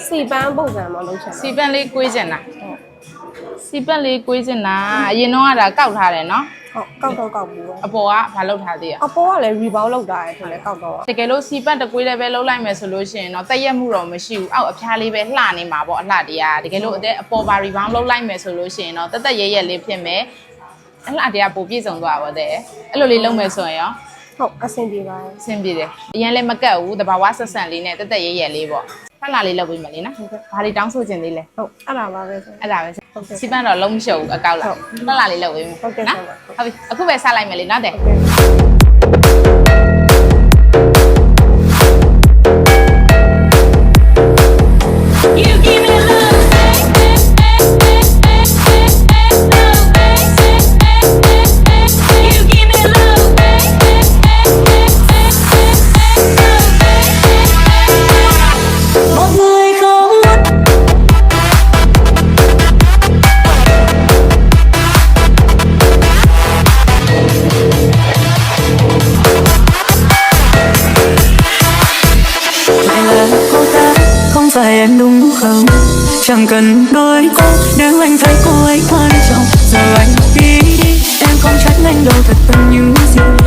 စီပန်းပုံစံမလုပ်ချင် စီပန်းလေးကွေးချင်တာစီပန်းလေးကွေးချင်တာအရင်တော့ကဒါကောက်ထားတယ်နော် ဟုတ်ကောက်ဘူးပဲ အပေါ်ကဘာလုပ်ထားသေးရ အပေါ်ကလည်း rebound လုပ်တာရထင်တယ်ကောက်တော့ တကယ်လို့စီပန်းတကွေးလည်းပဲလုပ်လိုက်မယ်ဆိုလို့ရှိရင်တော့တက်ရက်မှုတော့မရှိဘူးအောက်အဖျားလေးပဲလှနေမှာပေါ့အလှတရားတကယ်လို့အပေါ်ပါ rebound လုပ်လိုက်မယ်ဆိုလို့ရှိရင်တော့တက်ရဲရဲလေးဖြစ်မယ်အလှတရားပိုပြည့်စုံသွားပါတဲ့အဲ့လိုလေးလုပ်မယ်ဆိုရင်ရော ဟုတ်အဆင်ပြေပါတယ် အဆင်ပြေတယ်အရင်လည်းမကတ်ဘူးတဘာဝဆက်ဆန်လေးနဲ့တက်ရဲရဲလေးပေါ့ဖက်လာလေးလုပ်ပေးမယ်လေနော်ဘာတွေတောင်းဆိုချင်သေးလဲ ဟုတ်အဲ့ဒါပါပဲဆို အဲ့ဒါပဲစီပန်းတော့လုံးမရှုပ်ဘူးအကောက်လားဖက်လာလေးလုပ်ပေးမယ်ဟုတ်ပြီအခုပဲဆက်လိုက်မယ်လေနော်တဲ့ phải em đúng không chẳng cần nói cô nếu anh thấy cô ấy quan trọng giờ anh đi em không trách anh đâu thật tâm những gì